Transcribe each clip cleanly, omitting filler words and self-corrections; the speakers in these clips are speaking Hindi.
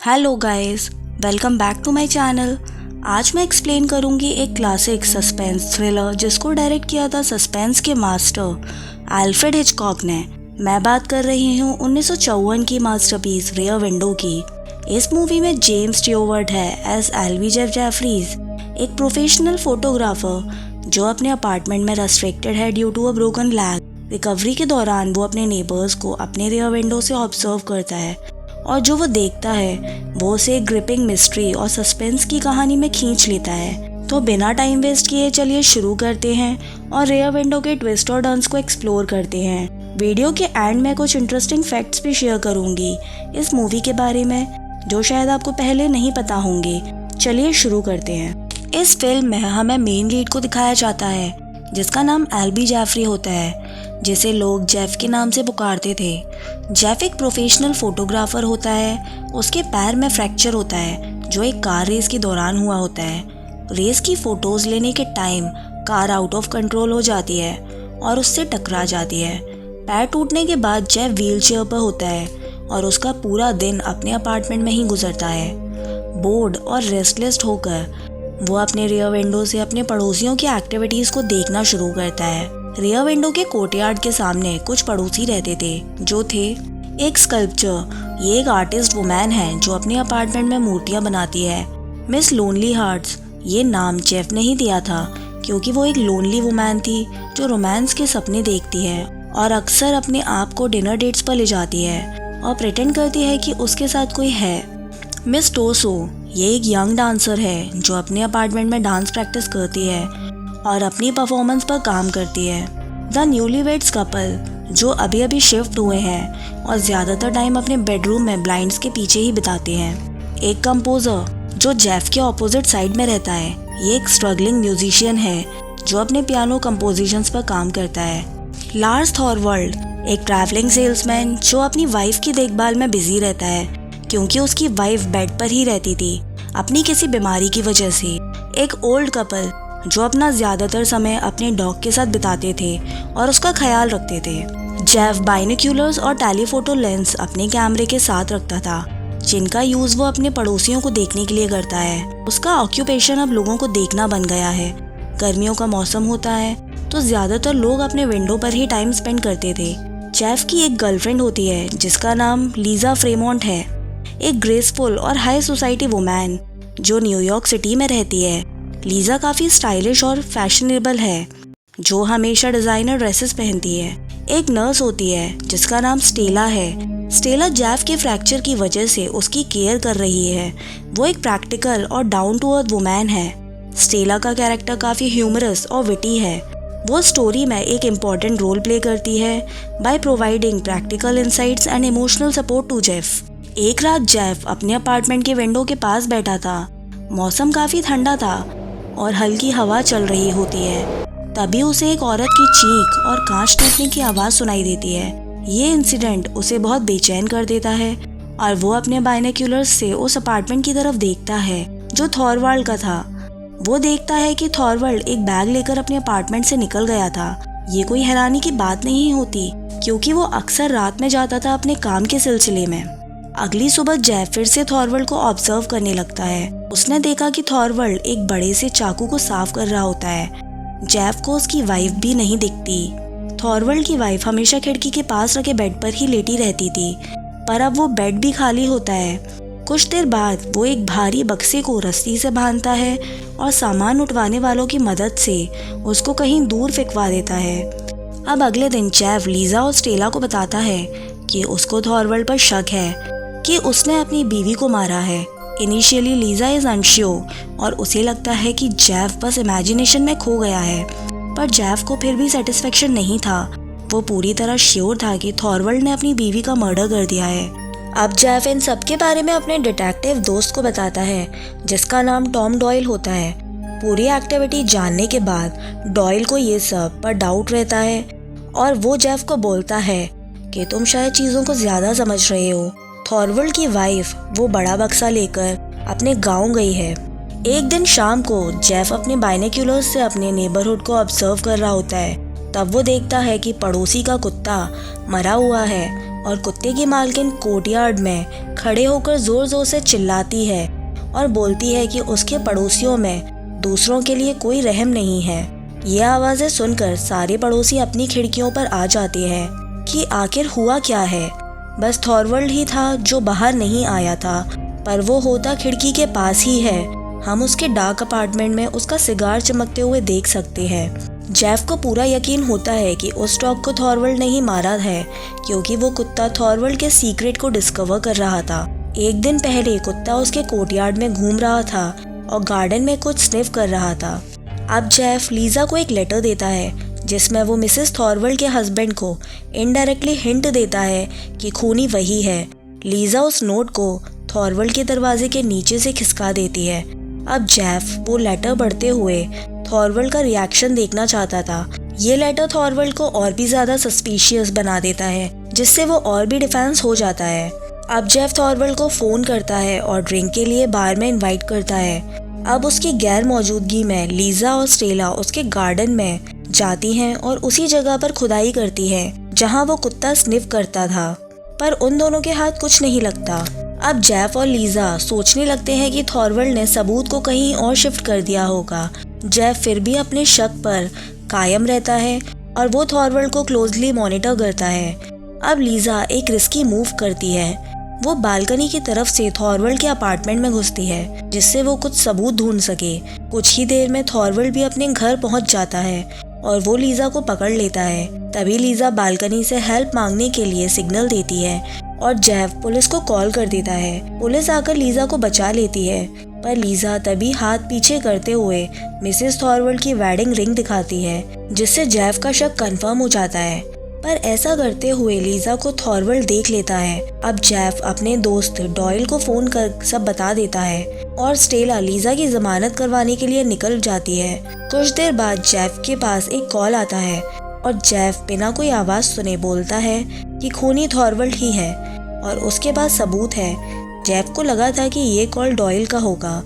Hello guys, welcome back to my channel. आज मैं एक्सप्लेन करूंगी एक क्लासिक सस्पेंस थ्रिलर जिसको डायरेक्ट किया था सस्पेंस के मास्टर अल्फ्रेड हिचकॉक ने। मैं बात कर रही हूँ 1954 की मास्टरपीस रियर विंडो की। इस मूवी में जेम्स स्टीवर्ट है एज एल्वी जेफ जेफरीज, एक प्रोफेशनल फोटोग्राफर जो अपने अपार्टमेंट में रेस्ट्रिक्टेड है due to a broken leg. Recovery के दौरान वो अपने नेबर्स को अपने रियर विंडो से ऑब्जर्व करता है और जो वो देखता है वो उसे ग्रिपिंग मिस्ट्री और सस्पेंस की कहानी में खींच लेता है। तो बिना टाइम वेस्ट किए चलिए शुरू करते हैं और रियर विंडो के ट्विस्ट और टर्न्स को एक्सप्लोर करते हैं। वीडियो के एंड में कुछ इंटरेस्टिंग फैक्ट्स भी शेयर करूंगी इस मूवी के बारे में जो शायद आपको पहले नहीं पता होंगे। चलिए शुरू करते हैं। इस फिल्म में हमें मेन लीड को दिखाया जाता है जिसका नाम एल्वी जेफरी होता है, जिसे लोग जेफ के नाम से पुकारते थे। जेफ एक प्रोफेशनल फोटोग्राफर होता है। उसके पैर में फ्रैक्चर होता है जो एक कार रेस के दौरान हुआ होता है। रेस की फोटोज लेने के time car out of control हो जाती है और उससे टकरा जाती है। पैर टूटने के बाद जेफ व्हीलचेयर पर होता है और उसका पूरा दिन अपने अपार्टमेंट में ही गुजरता है। बोर्ड और रेस्टलेस होकर वो अपने रियर विंडो से अपने पड़ोसियों की एक्टिविटीज को देखना शुरू करता है। रियर विंडो के कोर्टयार्ड के सामने कुछ पड़ोसी रहते थे जो थे एक स्कल्पचर। ये एक आर्टिस्ट वुमैन है जो अपने अपार्टमेंट में मूर्तियां बनाती है। मिस लोनली हार्ट्स, ये नाम जेफ ने ही दिया था क्योंकि वो एक लोनली वुमैन थी जो रोमांस के सपने देखती है और अक्सर अपने आप को डिनर डेट्स पर ले जाती है और प्रिटेंड करती है कि उसके साथ कोई है। मिस टोसो, ये एक यंग डांसर है जो अपने अपार्टमेंट में डांस प्रैक्टिस करती है और अपनी परफॉर्मेंस पर काम करती है। द न्यूलीवेड्स कपल, जो अभी अभी शिफ्ट हुए हैं और ज़्यादातर टाइम अपने बेडरूम में ब्लाइंड्स के पीछे ही बिताते हैं। एक कंपोजर जो जेफ के ऑपोजिट साइड में रहता है। ये एक स्ट्रगलिंग म्यूजिशियन है जो अपने पियानो कंपोजिशंस पर काम करता है। लार्स थॉरवर्ल्ड, एक ट्रैवलिंग सेल्समैन जो अपनी वाइफ की देखभाल में बिजी रहता है क्योंकि उसकी वाइफ बेड पर ही रहती थी अपनी किसी बीमारी की वजह से। एक ओल्ड कपल जो अपना ज़्यादातर समय अपने डॉग के साथ बिताते थे और उसका ख्याल रखते थे। जेफ बाइनोक्यूलर्स और टेलीफोटो लेंस अपने कैमरे के साथ रखता था जिनका यूज़ वो अपने पड़ोसियों को देखने के लिए करता है। उसका ऑक्यूपेशन अब लोगों को देखना बन गया है। गर्मियों का मौसम होता है तो ज़्यादातर लोग अपने विंडो पर ही टाइम स्पेंड करते थे। जेफ की एक गर्लफ्रेंड होती है जिसका नाम लीजा फ्रेमोंट है, एक ग्रेसफुल और हाई सोसाइटी वुमैन जो न्यूयॉर्क सिटी में रहती है। लीजा काफ़ी स्टाइलिश और फैशनेबल है जो हमेशा डिज़ाइनर ड्रेसेस पहनती है। एक नर्स होती है जिसका नाम स्टेला है। स्टेला जेफ के फ्रैक्चर की वजह से उसकी केयर कर रही है। वो एक प्रैक्टिकल और डाउन टू अर्थ वुमैन है। स्टेला का कैरेक्टर काफ़ी ह्यूमरस और विटी है। वो स्टोरी में एक इम्पॉर्टेंट रोल प्ले करती है by providing practical insights and emotional support to Jeff. एक रात जेफ अपने अपार्टमेंट के विंडो के पास बैठा था। मौसम काफ़ी ठंडा था और हल्की हवा चल रही होती है। तभी उसे एक औरत की चीख और कांच टूटने की आवाज़ सुनाई देती है। ये इंसिडेंट उसे बहुत बेचैन कर देता है और वो अपने बाइनोक्यूलर्स से उस अपार्टमेंट की तरफ देखता है जो थॉरवर्ल्ड का था। वो देखता है कि थॉरवर्ल्ड एक बैग लेकर अपने अपार्टमेंट से निकल गया था। ये कोई हैरानी की बात नहीं होती क्योंकि वो अक्सर रात में जाता था अपने काम के सिलसिले में। अगली सुबह जेफ फिर से थॉरवर्ल्ड को ऑब्जर्व करने लगता है। उसने देखा कि थॉरवर्ल्ड एक बड़े से चाकू को साफ कर रहा होता है। जेफ को उसकी वाइफ भी नहीं दिखती। थॉरवर्ल्ड की वाइफ हमेशा खिड़की के पास रखे बेड पर ही लेटी रहती थी, पर अब वो बेड भी खाली होता है। कुछ देर बाद वो एक भारी बक्से को रस्सी से बांधता है और सामान उठवाने वालों की मदद से उसको कहीं दूर फेंकवा देता है। अब अगले दिन जेफ लीजा और स्टेला को बताता है कि उसको थॉरवर्ल्ड पर शक है कि उसने अपनी बीवी को मारा है। इनिशियली लीजा इज अनश्योर और उसे लगता है कि जेफ बस इमेजिनेशन में खो गया है, पर जेफ को फिर भी सेटिस्फेक्शन नहीं था। वो पूरी तरह श्योर था कि थॉरवर्ल्ड ने अपनी बीवी का मर्डर कर दिया है। अब जेफ इन सब के बारे में अपने डिटेक्टिव दोस्त को बताता है जिसका नाम टॉम डॉयल होता है। पूरी एक्टिविटी जानने के बाद डॉयल को ये सब पर डाउट रहता है और वो जेफ को बोलता है कि तुम शायद चीज़ों को ज़्यादा समझ रहे हो। थॉरवर्ल्ड की वाइफ वो बड़ा बक्सा लेकर अपने गांव गई है। एक दिन शाम को जेफ अपने बाइनोक्यूलर्स से अपने नेबरहुड को ऑब्जर्व कर रहा होता है। तब वो देखता है कि पड़ोसी का कुत्ता मरा हुआ है और कुत्ते की मालकिन कोर्टयार्ड में खड़े होकर जोर जोर से चिल्लाती है और बोलती है कि उसके पड़ोसियों में दूसरों के लिए कोई रहम नहीं है। ये आवाज़ें सुनकर सारे पड़ोसी अपनी खिड़कियों पर आ जाते हैं कि आखिर हुआ क्या है। बस थॉरवल्ड ही था जो बाहर नहीं आया था, पर वो होता खिड़की के पास ही है। हम उसके डार्क अपार्टमेंट में उसका सिगार चमकते हुए देख सकते हैं। जेफ को पूरा यकीन होता है कि उस डॉग को थॉरवल्ड ने ही मारा है, क्योंकि वो कुत्ता थॉरवल्ड के सीक्रेट को डिस्कवर कर रहा था। एक दिन पहले कुत्ता उसके कोर्टयार्ड में घूम रहा था और गार्डन में कुछ स्निफ कर रहा था। अब जेफ लीजा को एक लेटर देता है जिसमें वो मिसेस थॉरवल्ड के हस्बैंड को इनडायरेक्टली हिंट देता है कि खूनी वही है। लीजा उस नोट को थॉरवल्ड के दरवाजे के नीचे से खिसका देती है। अब जेफ वो लेटर पढ़ते हुए थॉरवल्ड का रिएक्शन देखना चाहता था। ये लेटर थॉरवल्ड को और भी ज्यादा सस्पिशियस बना देता है, जिससे वो और भी डिफेंस हो जाता है। अब जेफ थॉरवल्ड को फोन करता है और ड्रिंक के लिए बार में इनवाइट करता है। अब उसकी गैर मौजूदगी में लीजा और स्टेला उसके गार्डन में जाती हैं और उसी जगह पर खुदाई करती हैं जहां वो कुत्ता स्निफ करता था, पर उन दोनों के हाथ कुछ नहीं लगता। अब जेफ और लीजा सोचने लगते हैं कि थॉरवल्ड ने सबूत को कहीं और शिफ्ट कर दिया होगा। जेफ फिर भी अपने शक पर कायम रहता है और वो थॉरवल्ड को क्लोजली मॉनिटर करता है। अब लीजा एक रिस्की मूव करती है। वो बालकनी की तरफ से थॉरवल्ड के अपार्टमेंट में घुसती है, जिससे वो कुछ सबूत ढूंढ सके। कुछ ही देर में थॉरवल्ड भी अपने घर पहुंच जाता है और वो लीजा को पकड़ लेता है। तभी लीजा बालकनी से हेल्प मांगने के लिए सिग्नल देती है और जेफ पुलिस को कॉल कर देता है। पुलिस आकर लीजा को बचा लेती है, पर लीजा तभी हाथ पीछे करते हुए मिसेस थॉरवल्ड की वेडिंग रिंग दिखाती है, जिससे जेफ का शक कंफर्म हो जाता है। पर ऐसा करते हुए लीजा को थॉरवल्ड देख लेता है। अब जेफ अपने दोस्त डॉयल को फोन कर सब बता देता है और स्टेला लीजा की जमानत करवाने के लिए निकल जाती है। कुछ देर बाद जेफ के पास एक कॉल आता है और जेफ बिना कोई आवाज सुने बोलता है कि खूनी थॉरवल्ड ही है और उसके पास सबूत है। जेफ को लगा था कि ये कॉल डॉयल का होगा,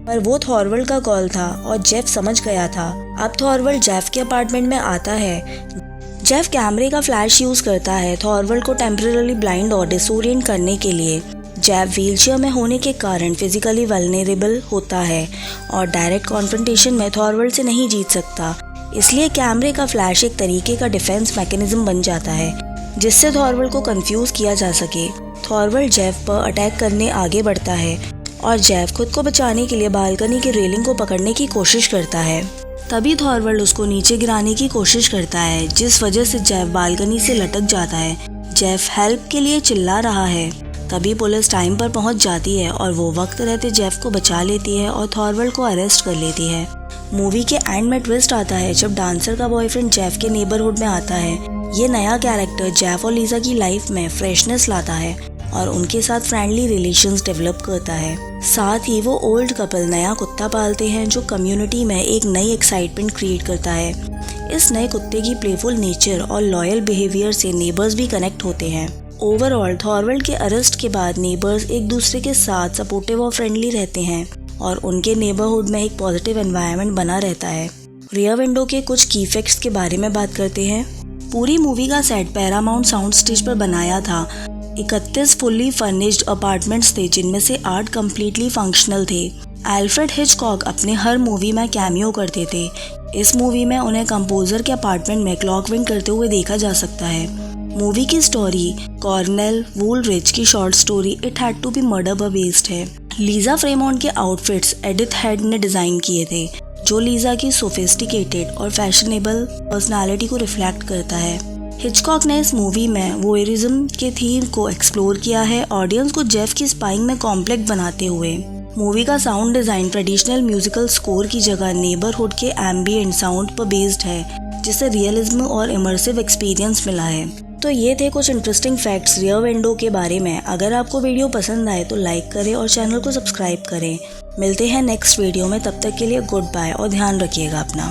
पर वो थॉरवल्ड का कॉल था और जेफ समझ गया था। अब थॉरवल्ड जेफ के अपार्टमेंट में आता है। जेफ कैमरे का फ्लैश यूज करता है थॉरवल्ड को टेम्परेरी ब्लाइंड और डिसोरिएंट करने के लिए। जेफ व्हीलचेयर में होने के कारण फिजिकली वल्नरेबल होता है और डायरेक्ट कॉन्फ्रंटेशन में थॉरवल्ड से नहीं जीत सकता, इसलिए कैमरे का फ्लैश एक तरीके का डिफेंस मैकेनिज्म बन जाता है, जिससे थॉरवल्ड को कंफ्यूज किया जा सके। थॉरवल्ड जेफ पर अटैक करने आगे बढ़ता है और जेफ खुद को बचाने के लिए बालकनी की रेलिंग को पकड़ने की कोशिश करता है। तभी थॉरवल्ड उसको नीचे गिराने की कोशिश करता है, जिस वजह से जेफ बालकनी से लटक जाता है। जेफ हेल्प के लिए चिल्ला रहा है। तभी पुलिस टाइम पर पहुंच जाती है और वो वक्त रहते जेफ को बचा लेती है और थॉरवल्ड को अरेस्ट कर लेती है। मूवी के एंड में ट्विस्ट आता है जब डांसर का बॉयफ्रेंड जेफ के नेबरहुड में आता है। ये नया कैरेक्टर जेफ और लीजा की लाइफ में फ्रेशनेस लाता है और उनके साथ फ्रेंडली रिलेशंस डेवलप करता है। साथ ही वो ओल्ड कपल नया कुत्ता पालते हैं जो कम्युनिटी में एक नई एक्साइटमेंट क्रिएट करता है। इस नए कुत्ते की प्लेफुल नेचर और लॉयल बिहेवियर से नेबर्स भी कनेक्ट होते हैं। ओवरऑल थॉरवल्ड के अरेस्ट के बाद नेबर्स एक दूसरे के साथ सपोर्टिव और फ्रेंडली रहते हैं और उनके नेबरहुड में एक पॉजिटिव एनवायरनमेंट बना रहता है। रियर विंडो के कुछ की फैक्ट्स के बारे में बात करते हैं। पूरी मूवी का सेट पैरामाउंट साउंड स्टेज पर बनाया था। 31 फुल्ली फर्निश्ड अपार्टमेंट्स थे, जिनमें से 8 कम्प्लीटली फंक्शनल थे। एल्फ्रेड हिचकॉक अपने हर मूवी में कैमियो करते थे। इस मूवी में उन्हें कंपोजर के अपार्टमेंट में क्लॉकविंग करते हुए देखा जा सकता है। मूवी की स्टोरी कॉर्नेल वूलरिच की short story it had to be murder पर बेस्ड है। लीजा फ्रेमोंट के आउटफिट्स एडिथ हेड ने डिजाइन किए थे, जो लीजा की सोफिस्टिकेटेड और फैशनेबल पर्सनालिटी को रिफ्लेक्ट करता है। हिचकॉक ने इस मूवी में वोयरिज्म के थीम को एक्सप्लोर किया है, ऑडियंस को जेफ की स्पाइंग में कॉम्प्लेक्स बनाते हुए। मूवी का sound design traditional musical score की जगह नेबरहुड के एम्बिएंट साउंड पर बेस्ड है, जिससे रियलिज्म और इमर्सिव एक्सपीरियंस मिला है। तो ये थे कुछ इंटरेस्टिंग फैक्ट्स रियर विंडो के बारे में। अगर आपको वीडियो पसंद आए तो लाइक करें और चैनल को सब्सक्राइब करें। मिलते हैं नेक्स्ट वीडियो में, तब तक के लिए गुड बाय और ध्यान रखिएगा अपना।